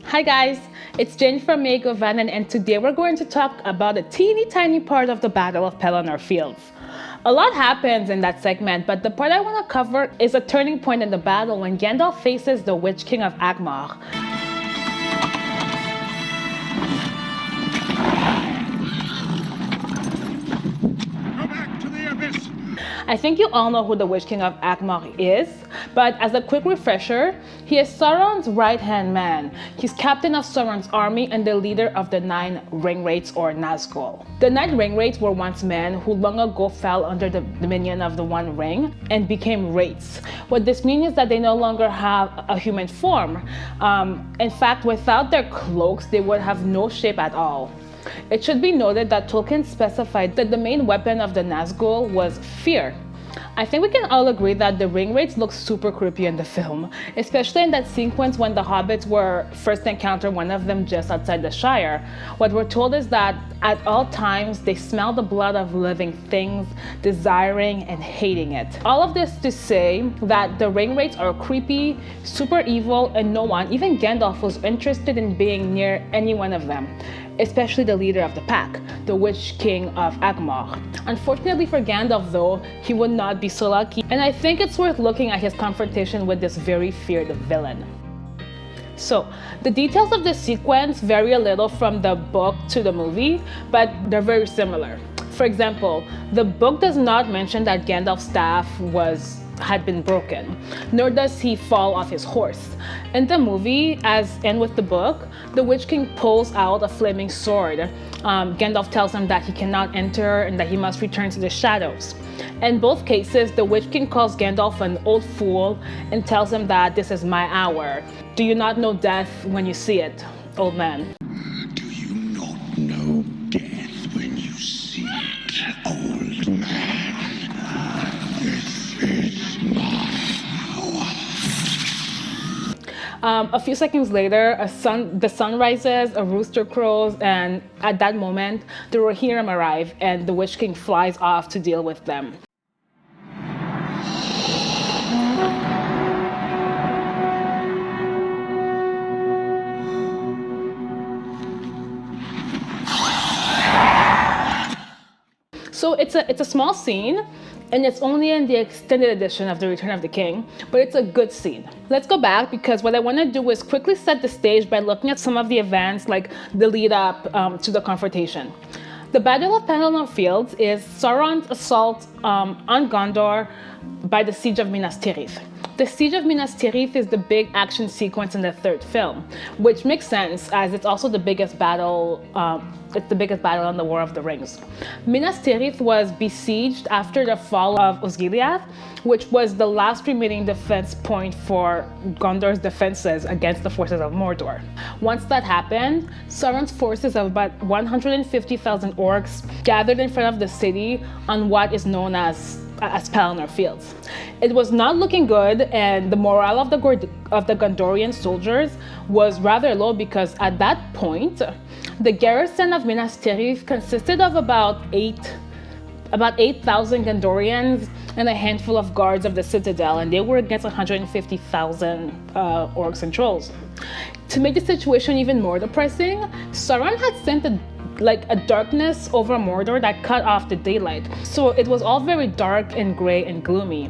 Hi guys, it's Jane from Megovanen, and today we're going to talk about a teeny tiny part of the Battle of Pelennor Fields. A lot happens in that segment, but the part I want to cover is a turning point in the battle when Gandalf faces the Witch King of Angmar. Go back to the abyss! I think you all know who the Witch King of Angmar is, but as a quick refresher, he is Sauron's right-hand man. He's captain of Sauron's army and the leader of the 9 Ringwraiths or Nazgul. The 9 Ringwraiths were once men who long ago fell under the dominion of the One Ring and became wraiths. What this means is that they no longer have a human form. In fact, without their cloaks, they would have no shape at all. It should be noted that Tolkien specified that the main weapon of the Nazgul was fear. I think we can all agree that the Ringwraiths look super creepy in the film, especially in that sequence when the hobbits were first encounter one of them just outside the Shire. What we're told is that at all times they smell the blood of living things, desiring and hating it. All of this to say that the Ringwraiths are creepy, super evil, and no one, even Gandalf, was interested in being near any one of them, especially the leader of the pack, the Witch King of Angmar. Unfortunately for Gandalf though, he would not be so lucky, and I think it's worth looking at his confrontation with this very feared villain. So, the details of this sequence vary a little from the book to the movie, but they're very similar. For example, the book does not mention that Gandalf's staff had been broken, nor does he fall off his horse. In the movie, as in with the book, the Witch King pulls out a flaming sword. Gandalf tells him that he cannot enter and that he must return to the shadows. In both cases, the Witch King calls Gandalf an old fool and tells him that this is my hour. Do you not know death when you see it, old man? Do you not know death when you see it, old man? This is my hour. A few seconds later, the sun rises, a rooster crows, and at that moment, the Rohirrim arrive, and the Witch King flies off to deal with them. So it's a small scene, and it's only in the extended edition of The Return of the King, but it's a good scene. Let's go back, because what I want to do is quickly set the stage by looking at some of the events, like the lead up to the confrontation. The Battle of Pelennor Fields is Sauron's assault on Gondor by the Siege of Minas Tirith. The Siege of Minas Tirith is the big action sequence in the third film, which makes sense as it's also the biggest battle. It's the biggest battle in the War of the Rings. Minas Tirith was besieged after the fall of Osgiliath, which was the last remaining defense point for Gondor's defenses against the forces of Mordor. Once that happened, Sauron's forces of about 150,000 orcs gathered in front of the city on what is known as Pelennor Fields. It was not looking good, and the morale of the Gondorian soldiers was rather low, because at that point, the garrison of Minas Tirith consisted of about 8,000 Gondorians and a handful of guards of the citadel, and they were against 150,000 orcs and trolls. To make the situation even more depressing, Sauron had sent a darkness over Mordor that cut off the daylight. So it was all very dark and gray and gloomy.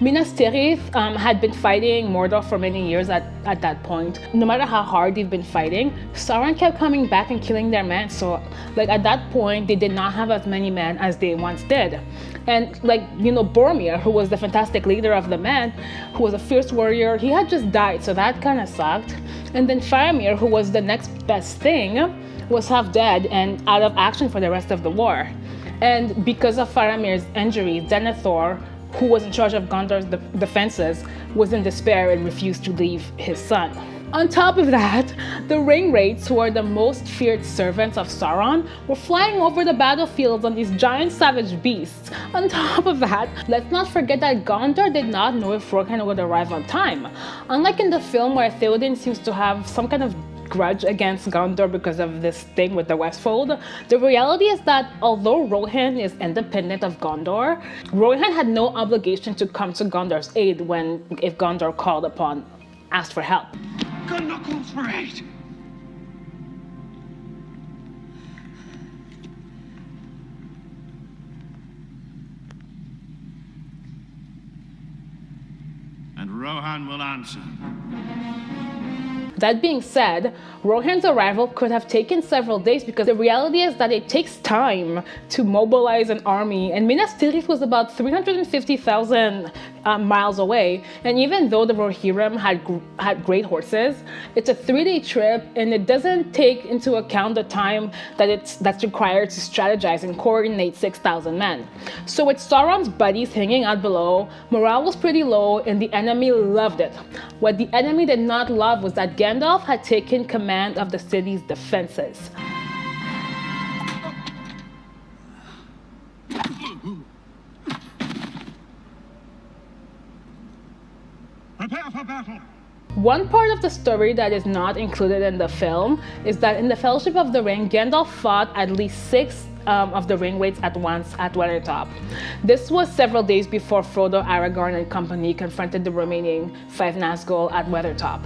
Minas Tirith had been fighting Mordor for many years at that point. No matter how hard they've been fighting, Sauron kept coming back and killing their men. So at that point, they did not have as many men as they once did. And Boromir, who was the fantastic leader of the men, who was a fierce warrior, he had just died, so that kind of sucked. And then Faramir, who was the next best thing, was half dead and out of action for the rest of the war. And because of Faramir's injuries, Denethor, who was in charge of Gondor's defenses, was in despair and refused to leave his son. On top of that, the Ringwraiths, who are the most feared servants of Sauron, were flying over the battlefields on these giant savage beasts. On top of that, let's not forget that Gondor did not know if Rohan would arrive on time. Unlike in the film, where Theoden seems to have some kind of grudge against Gondor because of this thing with the Westfold, the reality is that although Rohan is independent of Gondor, Rohan had no obligation to come to Gondor's aid if Gondor asked for help. Good knuckles for 8. man will answer. That being said, Rohan's arrival could have taken several days because the reality is that it takes time to mobilize an army, and Minas Tirith was about 350,000 miles away. And even though the Rohirrim had great horses, it's a 3-day trip, and it doesn't take into account the time that's required to strategize and coordinate 6,000 men. So with Sauron's buddies hanging out below, morale was pretty low, and the enemy loved it. What the enemy did not love was that Gandalf had taken command of the city's defenses. Prepare for battle! One part of the story that is not included in the film is that in the Fellowship of the Ring, Gandalf fought at least 6 of the Ringwraiths at once at Weathertop. This was several days before Frodo, Aragorn, and company confronted the remaining 5 Nazgul at Weathertop.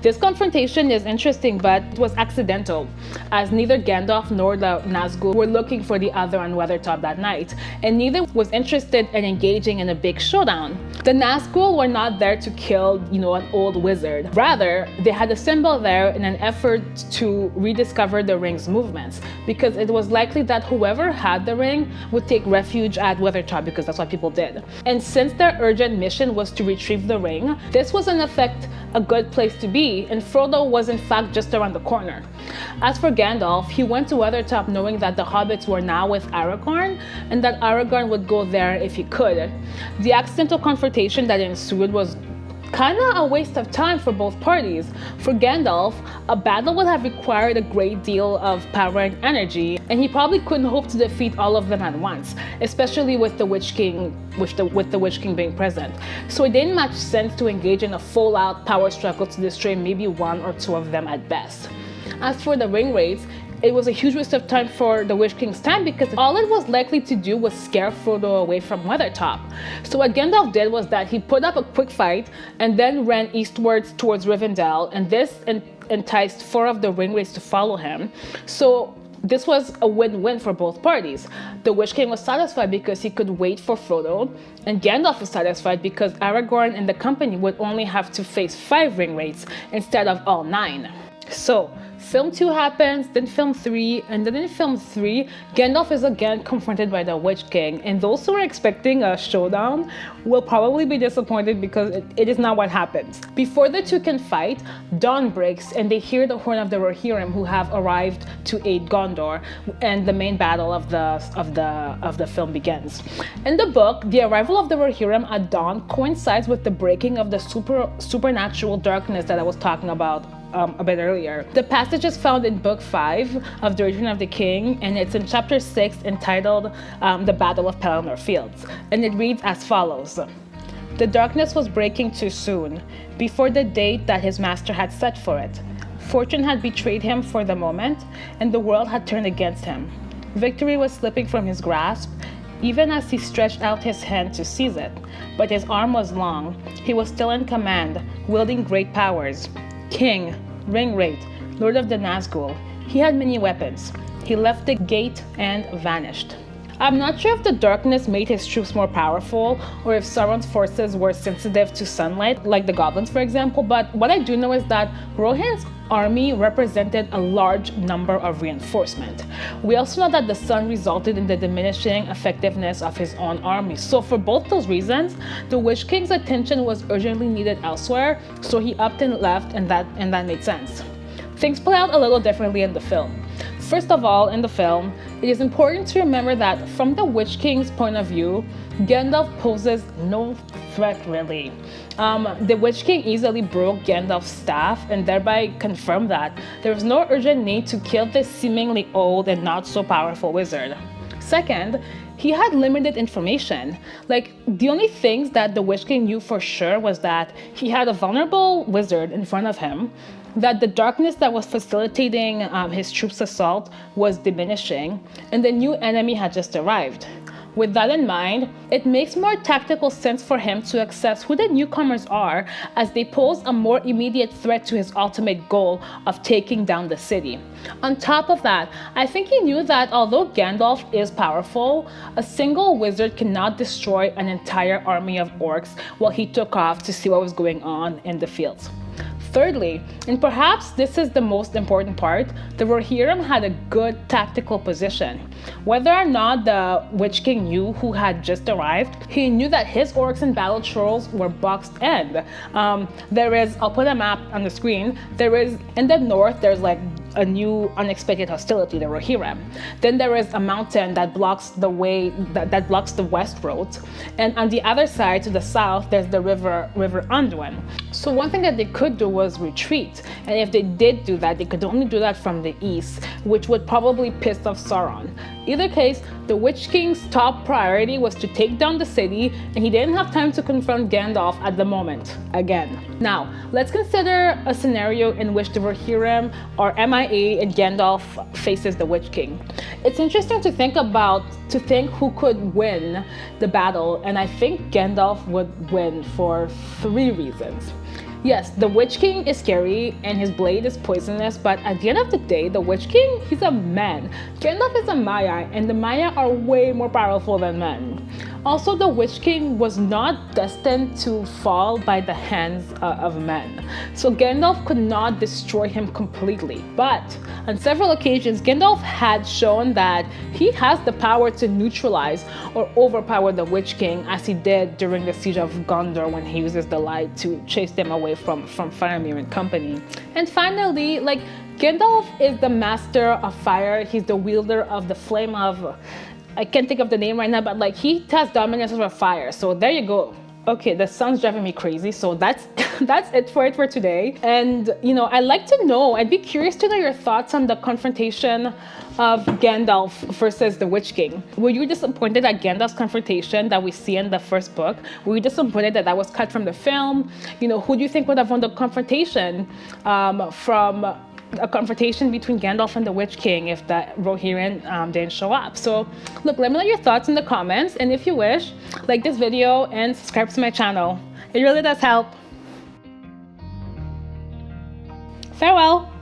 This confrontation is interesting, but it was accidental, as neither Gandalf nor the Nazgul were looking for the other on Weathertop that night, and neither was interested in engaging in a big showdown. The Nazgul were not there to kill, an old wizard. Rather, they had a symbol there in an effort to rediscover the ring's movements, because it was likely that whoever had the ring would take refuge at Weathertop, because that's what people did. And since their urgent mission was to retrieve the ring, this was in effect a good place to be, and Frodo was in fact just around the corner. As for Gandalf, he went to Weathertop knowing that the hobbits were now with Aragorn, and that Aragorn would go there if he could. The accidental confrontation that ensued was kinda a waste of time for both parties. For Gandalf, a battle would have required a great deal of power and energy, and he probably couldn't hope to defeat all of them at once, especially with the Witch King, with the Witch King being present. So it didn't much sense to engage in a full-out power struggle to destroy maybe 1 or 2 of them at best. As for the Ringwraiths, it was a huge waste of time for the Witch King's time, because all it was likely to do was scare Frodo away from Weathertop. So what Gandalf did was that he put up a quick fight and then ran eastwards towards Rivendell, and this enticed 4 of the Ringwraiths to follow him. So this was a win-win for both parties. The Witch King was satisfied because he could wait for Frodo, and Gandalf was satisfied because Aragorn and the company would only have to face 5 Ringwraiths instead of all 9. So, film 2 happens, then film 3, and then in film 3, Gandalf is again confronted by the Witch King, and those who are expecting a showdown will probably be disappointed because it is not what happens. Before the two can fight, dawn breaks, and they hear the horn of the Rohirrim, who have arrived to aid Gondor, and the main battle of the film begins. In the book, the arrival of the Rohirrim at dawn coincides with the breaking of the supernatural darkness that I was talking about a bit earlier. The passage is found in Book 5 of The Return of the King, and it's in Chapter 6 entitled The Battle of Pelennor Fields, and it reads as follows. The darkness was breaking too soon, before the date that his master had set for it. Fortune had betrayed him for the moment, and the world had turned against him. Victory was slipping from his grasp, even as he stretched out his hand to seize it. But his arm was long. He was still in command, wielding great powers. King, Ringwraith, Lord of the Nazgul. He had many weapons. He left the gate and vanished. I'm not sure if the darkness made his troops more powerful, or if Sauron's forces were sensitive to sunlight, like the goblins for example, but what I do know is that Rohan's army represented a large number of reinforcement. We also know that the sun resulted in the diminishing effectiveness of his own army. So for both those reasons, the Witch King's attention was urgently needed elsewhere, so he upped and left, and that made sense. Things play out a little differently in the film. First of all, in the film, it is important to remember that from the Witch King's point of view, Gandalf poses no threat really. The Witch King easily broke Gandalf's staff and thereby confirmed that there was no urgent need to kill this seemingly old and not so powerful wizard. Second, he had limited information. Like, the only things that the Witch King knew for sure was that he had a vulnerable wizard in front of him, that the darkness that was facilitating his troops' assault was diminishing, and the new enemy had just arrived. With that in mind, it makes more tactical sense for him to assess who the newcomers are, as they pose a more immediate threat to his ultimate goal of taking down the city. On top of that, I think he knew that although Gandalf is powerful, a single wizard cannot destroy an entire army of orcs while he took off to see what was going on in the fields. Thirdly, and perhaps this is the most important part, the Rohirrim had a good tactical position. Whether or not the Witch King knew who had just arrived, he knew that his orcs and battle trolls were boxed in. I'll put a map on the screen. There is, in the north, there's like a new unexpected hostility, the Rohirrim. Then there is a mountain that blocks the way, that blocks the west roads. And on the other side, to the south, there's the river Anduin. So one thing that they could do was retreat. And if they did do that, they could only do that from the east, which would probably piss off Sauron. Either case, the Witch King's top priority was to take down the city, and he didn't have time to confront Gandalf at the moment, again. Now, let's consider a scenario in which the Rohirrim are MIA and Gandalf faces the Witch King. It's interesting to think who could win the battle, and I think Gandalf would win for 3 reasons. Yes, the Witch King is scary and his blade is poisonous, but at the end of the day, the Witch King, he's a man. Gandalf is a Maya, and the Maya are way more powerful than men. Also, the Witch King was not destined to fall by the hands of men. So Gandalf could not destroy him completely. But on several occasions, Gandalf had shown that he has the power to neutralize or overpower the Witch King, as he did during the Siege of Gondor when he uses the light to chase them away from Faramir and company. And finally, Gandalf is the master of fire. He's the wielder of the flame of... I can't think of the name right now, but he has dominance over fire. So there you go. Okay, the sun's driving me crazy. So that's it for today. And I'd be curious to know your thoughts on the confrontation of Gandalf versus the Witch King. Were you disappointed at Gandalf's confrontation that we see in the first book? Were you disappointed that was cut from the film? Who do you think would have won the confrontation from a confrontation between Gandalf and the Witch King if the Rohirrim didn't show up? So look, let me know your thoughts in the comments, and if you wish, like this video and subscribe to my channel. It really does help. Farewell.